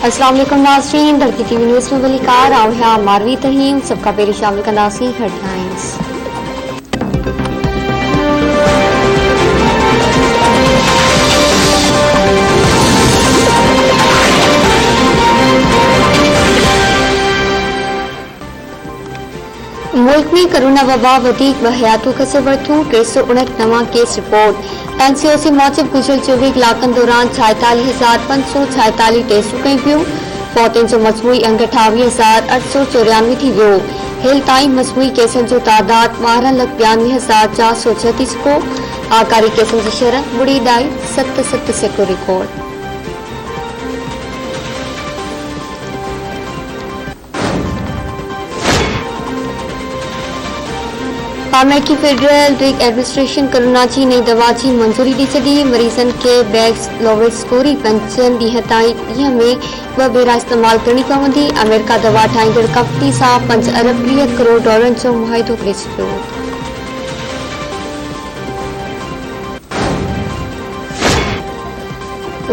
अस्सलाम वालेकुम नाज़रीन, धरती टीवी न्यूज़ में वलीकार आया मारवी तहीम सबका पेरी शामिल कंदासी हेडलाइंस। मुल्क में कोरोना वबा वधीक बहयातू कसर वरतू 359 नवा केस रिपोर्ट। एनसीओसी मूजिब गुज़िरियल 24 कलाकनि दौरान 46,546 टेस्टूं कयूं पियूं। फौतनि जो मजमूई अंग 28,894 थी वियो। हेल ताईं मजमूई केसनि जो तादाद 12,92,436 को। आकारी केसनि जी शरह 0.77 को रिकॉर्ड। अमेरिकी फेडरल ड्रग एडमिनिस्ट्रेशन कोरोना की नई दवा की मंजूरी दी छी। मरीजन के बैक्सलोविस्कोरी 5 ॾींहं ताईं ॾींहं में 2 भेरा इस्तेमाल करनी पवंदी। अमेरिका दवा ठाहींदड़ कंपनी सां $5 अरब करोड़ जो मुआहिदो करे छॾियो।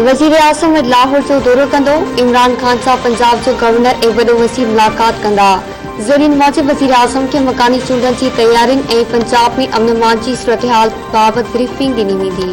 वज़ीर आज़म अॼु लाहौर जो दौरो कंदो। इमरान खान सां पंजाब जो गवर्नर ऐं वॾो वज़ीर मुलाक़ात कंदा। ज़रीन मूजिब वज़ीर आज़म के मकानी चूंडनि जी तैयारियुनि ऐं पंजाब में अमन मान जी सूरतहाल बाबति ब्रीफिंग ॾिनी वेंदी।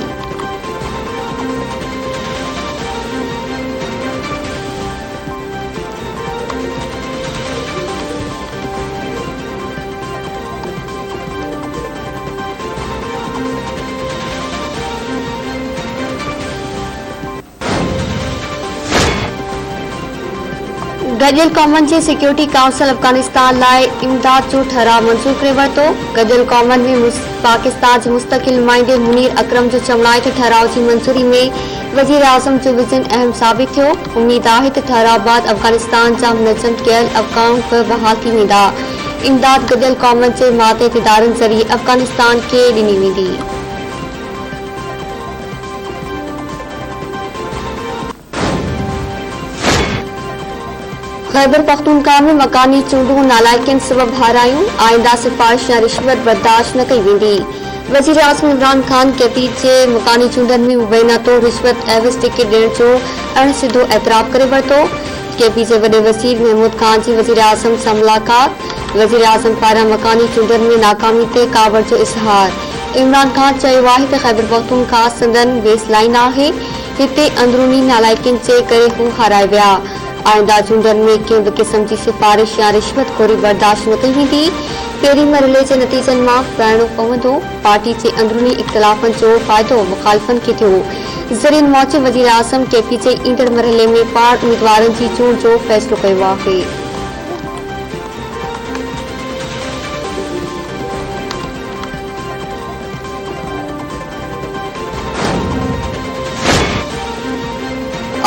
गडियल कॉमन के सिक्योरिटी काउंसिल अफगानिस्तान लाइ इमदाद जो ठराव मंजूर करे वरितो। गडियल कॉमन में पाकिस्तान के मुस्तकिल नुमाइंदे मुनीर अकरम जो चमड़ाई ठराव की मंजूरी में वज़ीर आज़म जो विजन अहम साबित थियो। उम्मीद है तो ठराव बाद अफगानिस्तान जा मुनज़्ज़म कयल अकाउंट बहाल थी वेंदा। इमदाद गडियल कॉमन के मातहत इदारनि ज़रिए अफगानिस्तान के ॾिनी वेंदी। खैबर पख्तूनख्वा में मकानी चूंडूं नालायकनि सबब हारायूं। आइंदा सिफारिश या रिश्वत बर्दाश्त न कई वेंदी। वज़ीर आज़म इमरान खान कैदी के मकानी चूंडनि में मुबैना तौर रिश्वत एवज़ टिकट ॾियण जो अणसिधो एतराफ़ करे वरितो। केपी जे वॾे वज़ीर महमूद खान जी वज़ीर आज़म सां मुलाक़ात। वज़ीर आज़म पारां मकानी चूंडनि में नाकामी ते कावड़ जो इज़हार। इमरान खान चयो आहे त खैबर पख्तूनख्वा संदन बेसलाइन आहे। हिते अंदरूनी नालायकनि जे करे हू हाराए विया। आइंदा चूंडनि में कंहिं बि क़िस्म जी सिफारिश या रिश्वतखोरी बर्दाश्त न कई वेंदी। पहिरीं मरहले जे नतीजनि मां ॻाइणो पवंदो। पार्टी जे अंदरूनी इख़्तिलाफ़नि जो फ़ाइदो मुख़ालिफ़नि खे थियो। ज़रीन मूजिब वज़ीर आज़म केपी जे ईंदड़ मरहले में पाण उम्मीदवारनि जी चूंड जो फ़ैसिलो कयो आहे।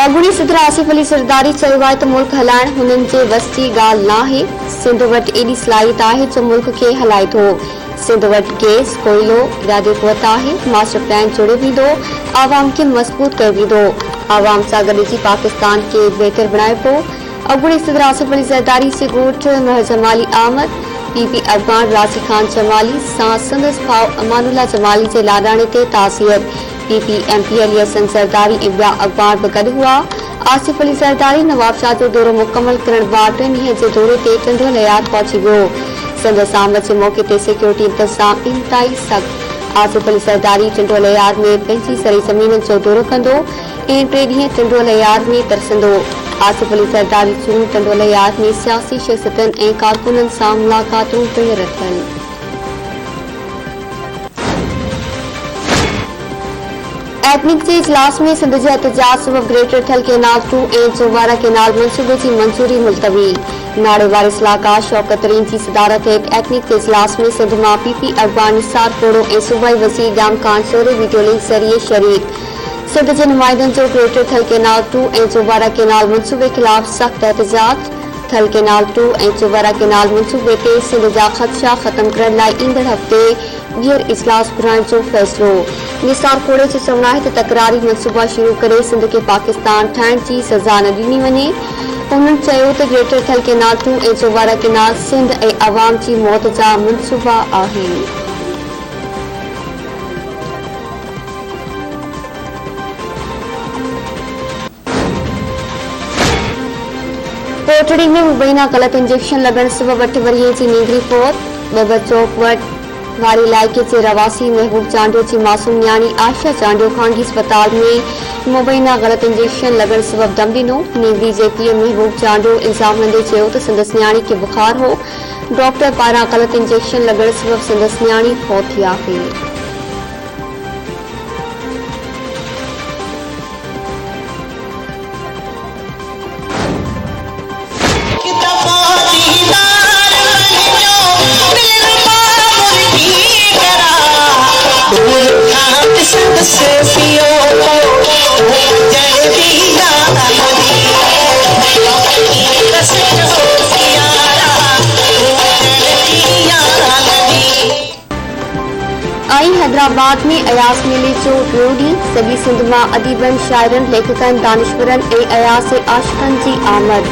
अॻूणी सदर आसिफ अली ज़रदारी चयो आहे त मुल्क हलाइण हुननि जे वस जी ॻाल्हि न आहे। सिंध वटि एॾी सलाहियत आहे जो मुल्क खे हलाए थो। सिंध वटि गैस कोयलो इरादे क़ुवत आहे। मास्टर प्लान जोड़ियो वेंदो। आवाम खे मज़बूत कयो वेंदो। आवाम सां गॾिजी पाकिस्तान खे बहितर बणाइबो। अॻूणी सदर आसिफ अली ज़रदारी जे ॻोठ महर जमाली अहमद पीपी अॻवान राज़ी खान जमाली सां संदसि भाउ अमानुल्ला जमाली जे लाॾाणे ते ताज़ियत। पीपी एमपी अली हसन ज़रदारी ऐं ॿिया अख़बार बि गॾु हुआ। आसिफ अली ज़रदारी नवाबशाह जो दौरो मुकमल करण बाद 3 ॾींहं जे दौरे ते टंडोल याद पहुची वियो। संदसि आमद जे मौक़े ते सिक्योरिटी इंतज़ाम इंतहाई सख़्त। आसिफ अली ज़रदारी टंडोल याद में पंहिंजी सरी ज़मीननि जो दौरो कंदो ऐं 3 ॾींहं टंडोल याद में तरसंदो। आसिफ अली ज़रदारी जूं टंडोल याद में सियासी शख़्सियतनि ऐं कारकुननि सां मुलाक़ातूं पिणु रखनि। कैबिनेट के इजलास में सिंध के एहतजाज सबब ग्रेटर थल कैनाल 2 ऐं चौबारा कैनाल मंसूबे की मंजूरी मुलतवी। नाड़े वारे सलाहकार शौकत तरीन की सदारत हेठ कैबिनेट के इजलास में सिंध मां पीपी अॻवान निसार कोड़ो ऐं सूबाई वज़ीर ॼाम खान सोरे वीडियो लिंक ज़रिए शरीक। सिंध के नुमाइंदनि जो ग्रेटर थल कैनाल 2 ऐं चौबारा कैनाल मंसूबे खिलाफ़ सख़्त एहतजाज। थल कैनाल 2 ऐं चौबारा कैनाल मंसूबे ते सिंध जा ख़दशा ख़त्म करण लाइ ईंदड़ हफ़्ते ॿीहर इजलास घुराइण जो फ़ैसिलो। निसार कोड़े जो चवणु आहे त तकरारी मनसूबा शुरू करे सिंध खे पाकिस्तान ठाहिण जी सज़ा न ॾिनी वञे। उन्हनि चयो त ग्रेटर थल कैनाल 2 ऐं चौबारा कैनाल सिंध ऐं अवाम जी मौत जा मनसूबा आहिनि। कोटड़ी में मुबैना गलत इंजेक्शन लगन सबब 8 वरीअ जी नींगरी फौत। बबर चौक वारे इलाइक़े जे रवासी महबूब चांडियो जी मासूम न्याणी आशा चांडियो खानगी अस्पताल में मुबैना गलत इंजेक्शन लगन सबब दम ॾिनो। नींगरी जे पीउ महबूब चांडियो इल्ज़ाम लंदे चयो त संदसि न्याणी खे बुखार हो। डॉक्टर पारां गलत इंजेक्शन लगण सबब संदसि न्याणी फौत थी आहे। हैदराबाद में अयास मेले जो ॿियो ॾींहुं सॼी सिंध मां अदीबनि शाइरनि लेखकनि दानिशवरनि ऐं अयास आशिक़नि जी आमद।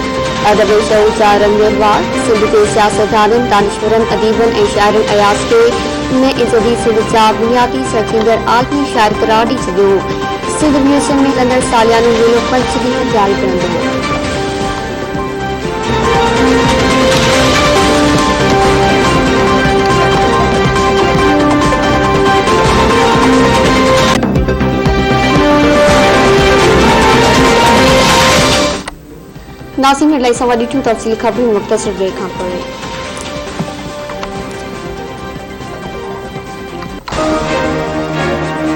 अदब शो जा रंगेरवार सिंध जे सियासतदाननि दानिशवरनि अदीबनि ऐं शाइरनि अयास खे नए इज़ती सिंध जा बुनियादी सचींदड़ आलमी शाइर करार ॾेई छॾियो। सिंध म्यूज़ियम में हलंदड़ सालियानो मेलो 5 ॾींहं जारी रहंदो। नाज़रीन हेडलाइन सां वॾी तफ़सीली ख़बरूं मुख़्तसर ब्रेक खां पोइ।